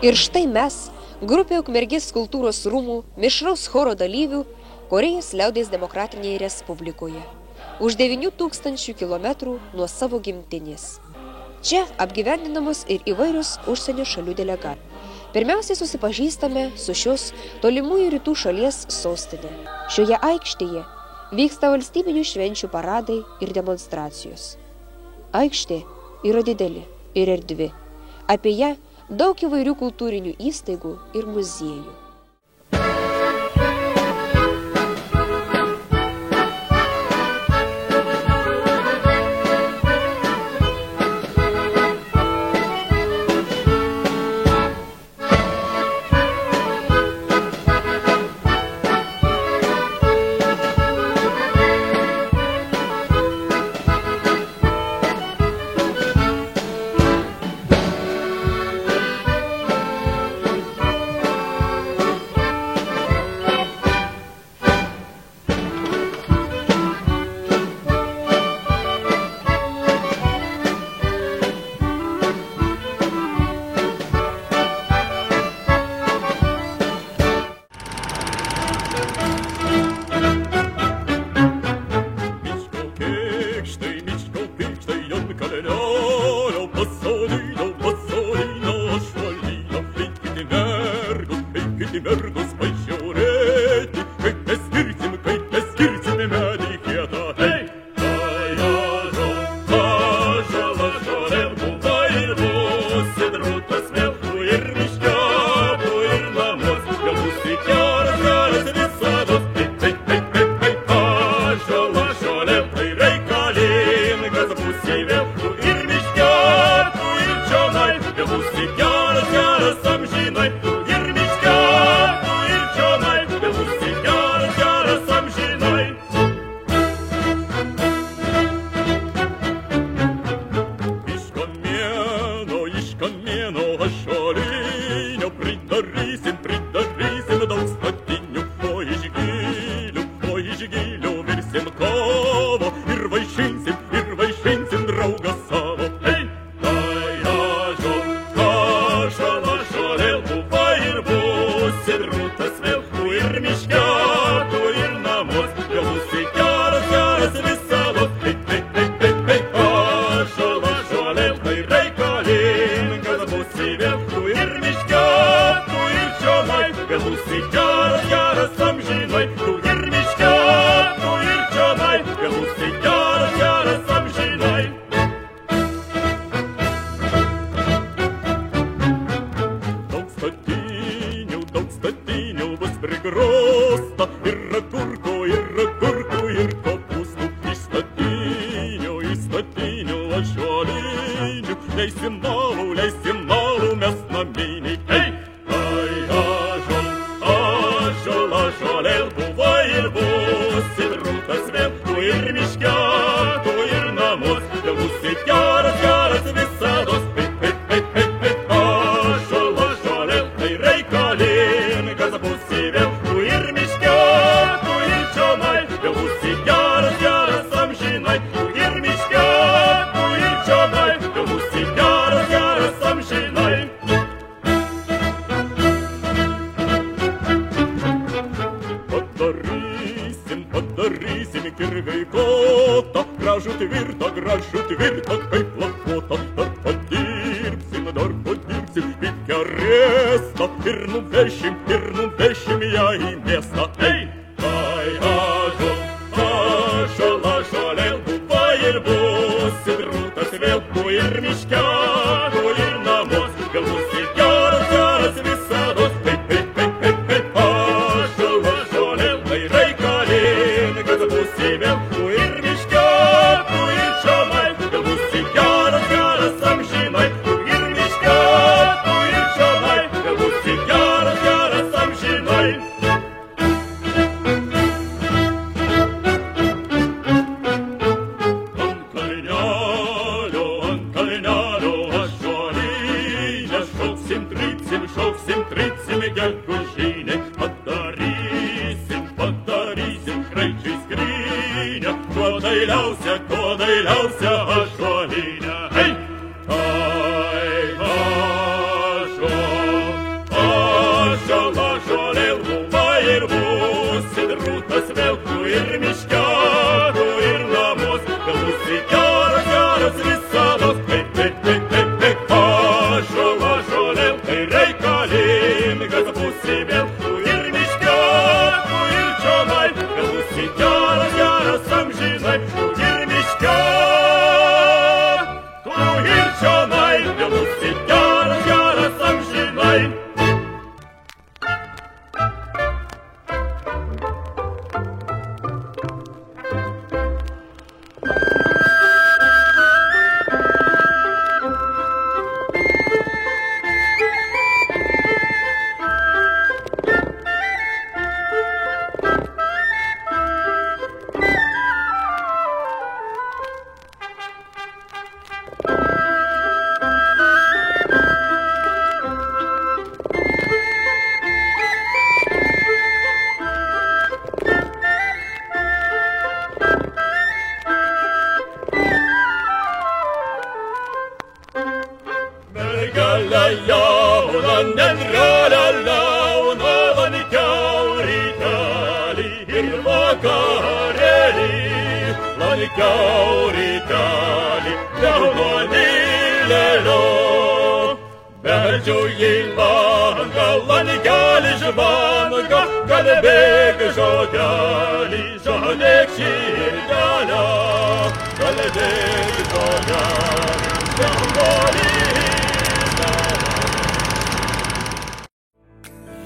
Ir štai mes, grupė Ukmergės kultūros rūmų, mišraus choro dalyvių, Korėjos liaudies demokratinėje respublikoje, už 9000 kilometrų nuo savo gimtinės. Čia apgyvendinamos ir įvairios užsienio šalių delegatai. Pirmiausiai susipažįstame su šios tolimųjų rytų šalies sostinė. Šioje aikštėje vyksta valstybinių švenčių paradai ir demonstracijos. Aikštė yra didelė ir erdvi. Apie ją daug įvairių kultūrinių įstaigų ir muziejų. Ko dailiausia ąžuolyne. Hei! Ai, ąžuolyne. reikalim, kad būsi vėl tu ir miške, tu ir čionai, kad būsi geras, geras amžinai, tu ir miške, tu ir čionai, kad būsi geras, geras amžinai.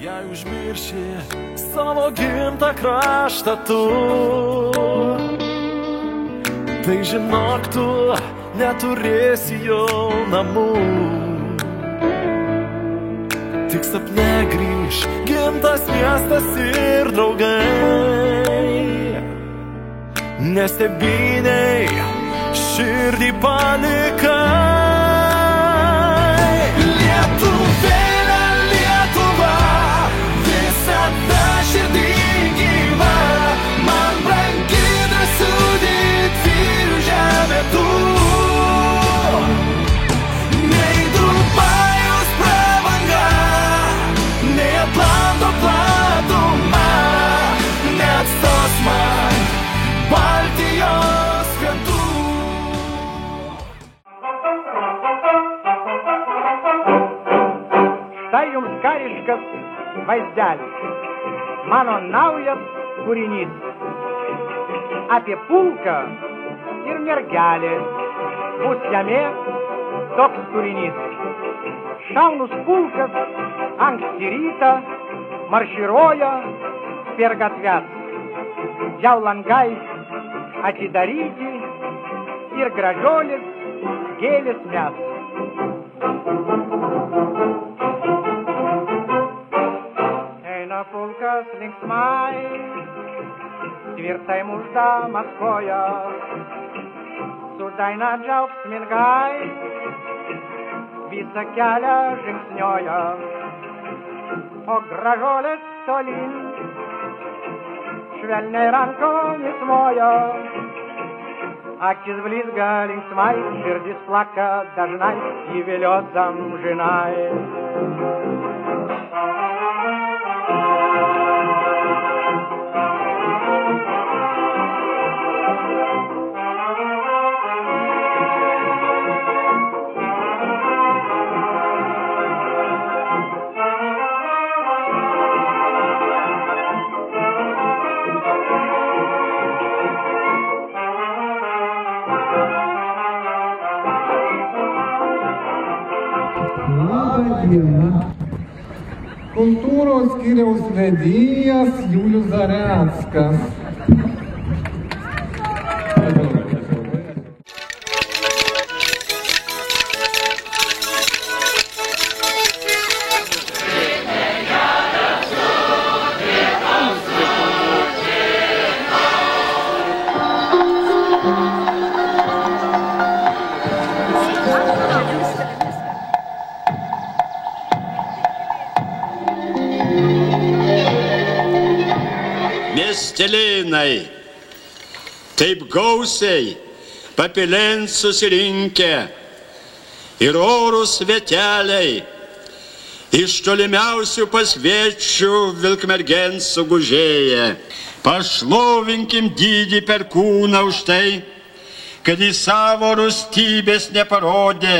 Jei užmirši savo gimtą kraštą tu, tai žinok tu neturėsi jau namų. Tik sapne grįž gimtas miestas ir draugai, nes tėvynei širdį palikai. Lietuvėlė, Lietuva, visada širdį gyva, man brangi drąsų didvyrių žemė tu. Nei Dubajus prabanga, nei Atlanto platuma, neatstos man Baltijos krantų. Štai jums kariškas vaizdelis, mano naujas kūrinys. Apie pulką ir mergelę bus jame toks kūrinys. Šaunus pulkas anksti rytą marširuoja per gatves. Jau langai atidaryti ir gražuolės gėlės mes. Eina pulkas linksmai, tvirtai mušdamas koją, su daina džiaugsmingai visą kelią žingsnioja. O gražuolės tolyn švelniai rankomis moja, akis blizga linksmai, širdis plaka dažnai, įvilios amžinai. Labą dieną. Kultūros skyriaus vedėjas Julius Zareckas. Miestelėnai, taip gausiai papilėn susirinkę ir orus vieteliai, iš tolimiausių pasviečių Vilkmergėn sugužėję. Pašlovinkim didį perkūną už tai, kad į savo rūstybės neparodė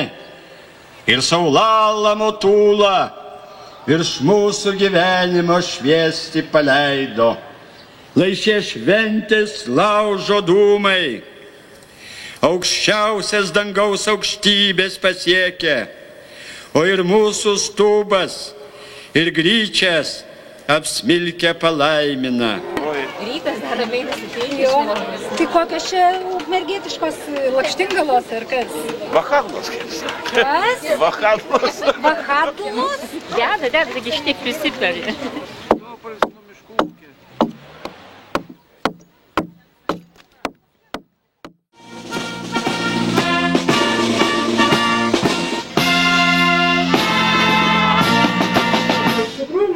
ir Saulalą Motulą virš mūsų gyvenimo šviesti paleido. Laišė šventės laužo dūmai, aukščiausias dangaus aukštybės pasiekė, o ir mūsų stubas ir gryčias apsmilkę palaimina. Rytas dar ramiai nusiteikia. Tai kokios čia ukmergietiškos lakštingalos ar kas? Vachadlos. Kas? Vachadlos. Vachadlos? Deda, taigi šitiek prisiperi.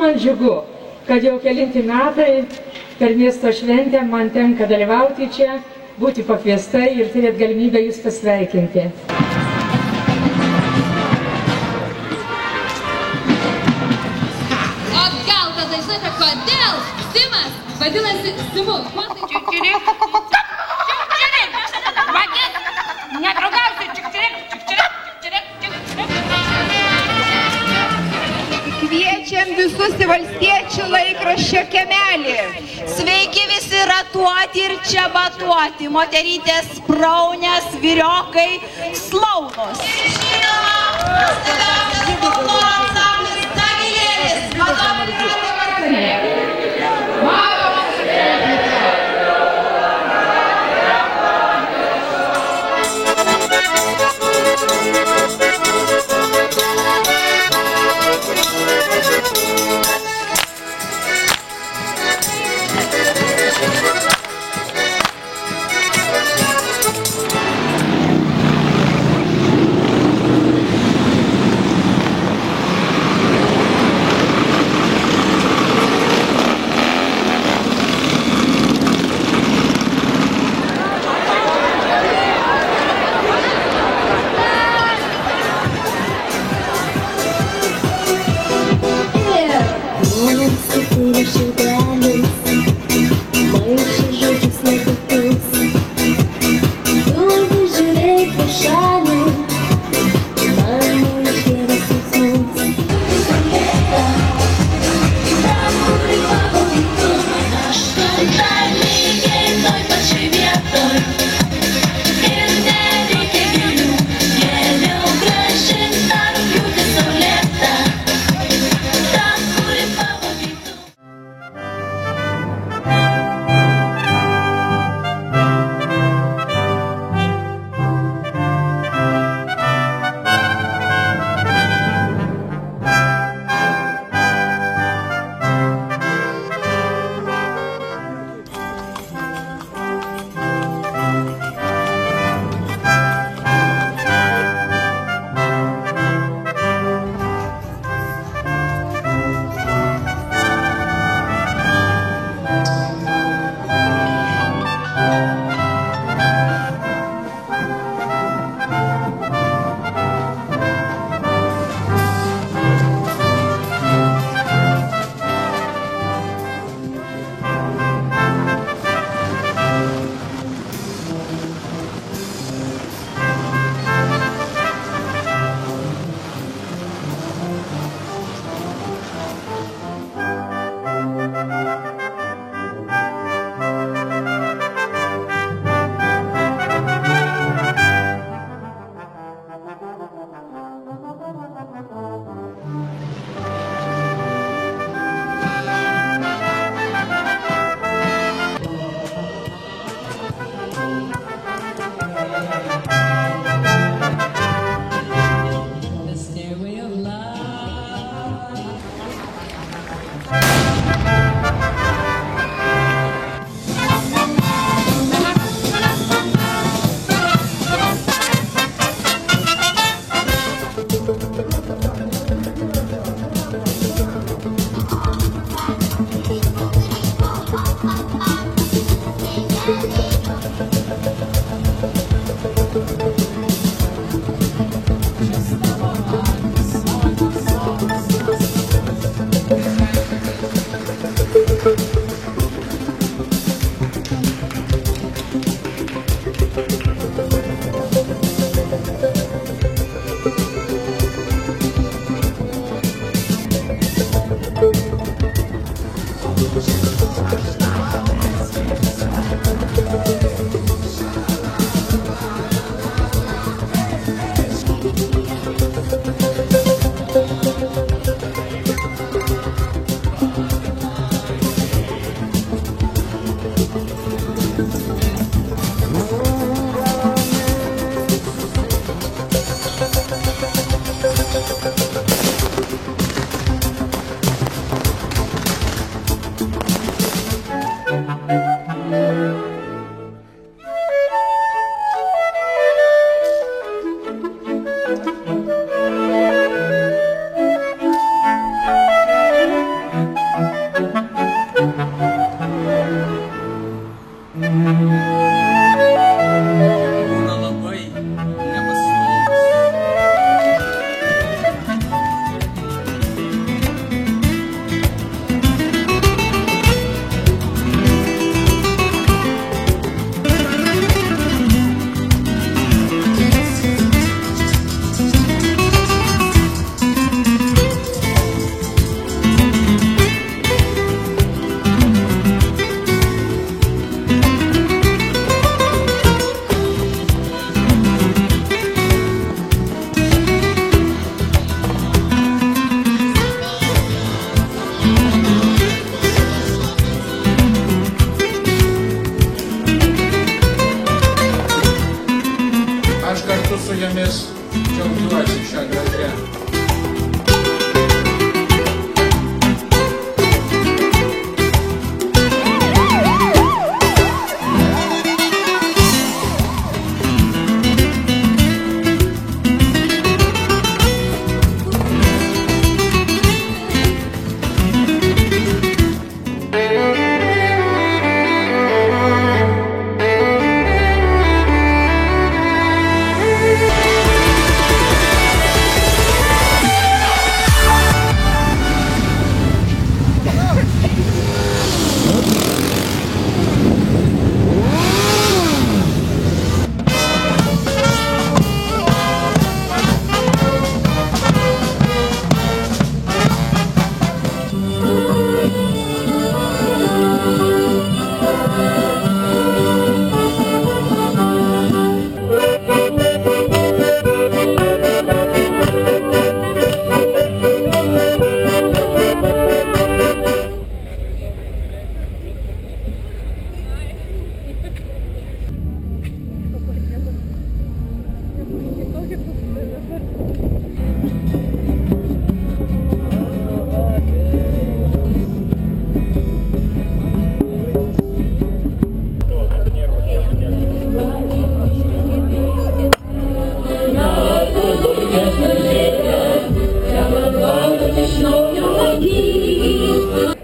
Man džiugu, kad jau kelinti metai per miesto šventę man tenka dalyvauti čia, būti pakviesta ir turėti galimybę jūs pasveikinti. O gal tada žinote, kodėl Simas vadinasi Simu? Čiuk-čirik, vakit, nedraugausiu, čiuk-čirik. Kviečiam visus į valstiečių laikraščio kiemelį. Sveiki visi ratuoti ir čia batuoti, moterytės spraunės, vyriokai, slaunus.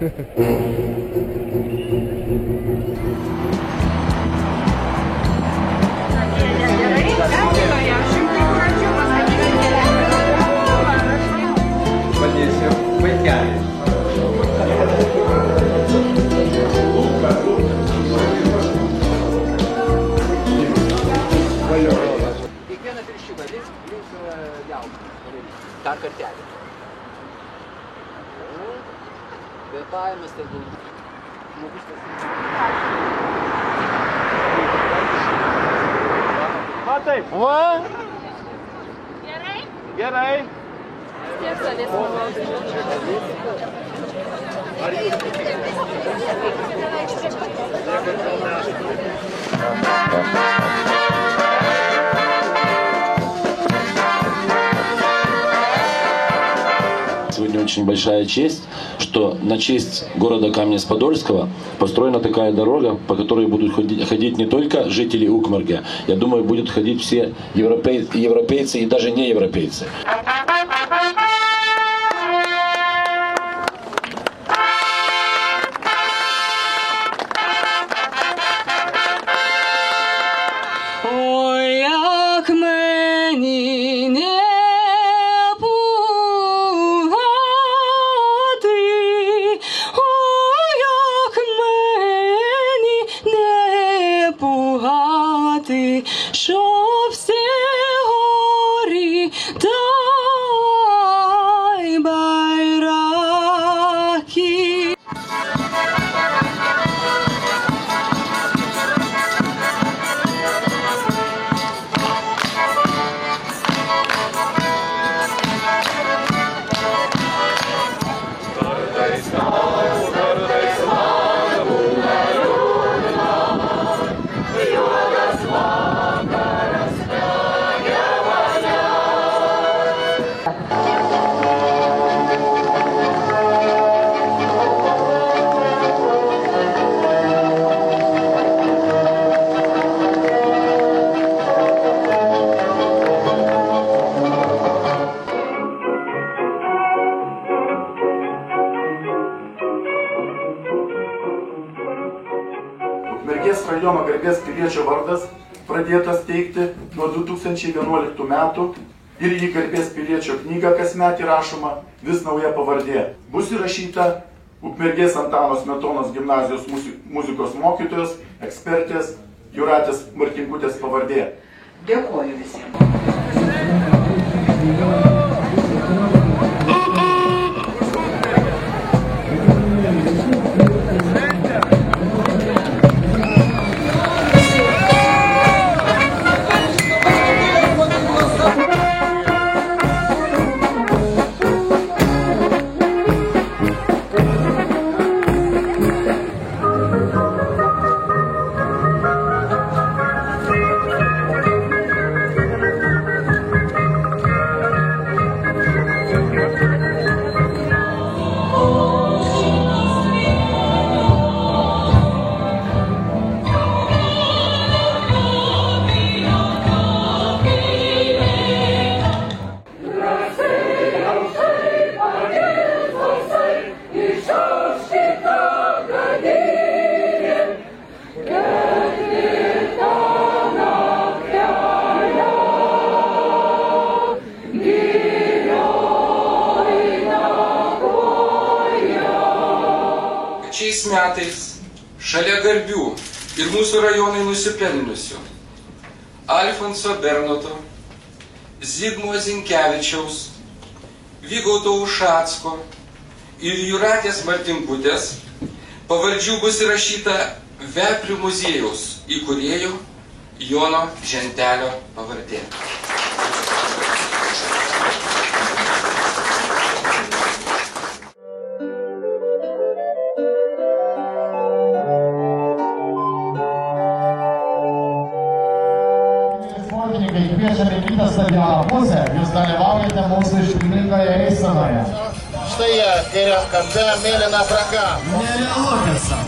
Kiekvieną pirščiuką link delną. Dar kartelį. Kvėpavimas tegul. Žmogus Matai? Va? Gerai? Gerai. Сегодня очень большая честь, что на честь города Каменец-Подольского построена такая дорога, по которой будут ходить не только жители Укмарга, я думаю, будут ходить все европейцы и даже не европейцы. Щоб всі горі дай байраки. Ukmergės rajono garbės piliečio vardas pradėtas teikti nuo 2011 metų ir į garbės piliečio knygą kasmet įrašoma vis nauja pavardė. Bus įrašyta Ukmergės Antano Smetonos gimnazijos muzikos mokytojos, ekspertės Jūratės Martinkutės pavardė. Dėkoju visiems. Šiais metais šalia garbių ir mūsų rajonai nusipelniusių Alfonso Bernoto, Zigmo Zinkevičiaus, Vygaudo Ušacko ir Jūratės Martinkutės pavardžių bus įrašyta Veprių muziejaus įkūrėjo Jono Žentelio pavardė. Kviečiame į kitą stadiono pusę, jūs dalyvaujate mūsų iškilmingoje eisenoje. Štai jie, kairiam kampe, mėlyna apranga. Nerealu tiesa.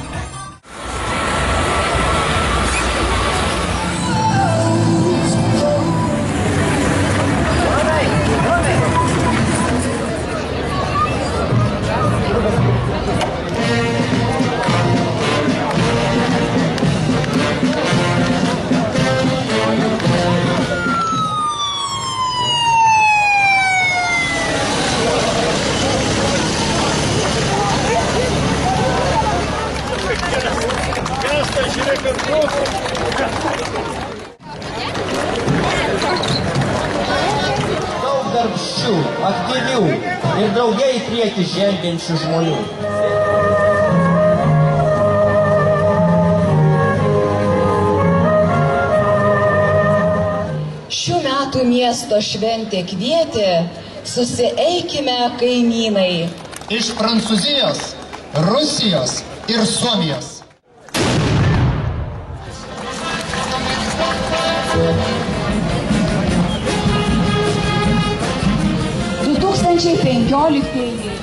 priekį žengiančių žmonių. Šių metų miesto šventė kvietė, susieikime kaimynai. Iš Prancūzijos, Rusijos ir Suomijos. Du 2015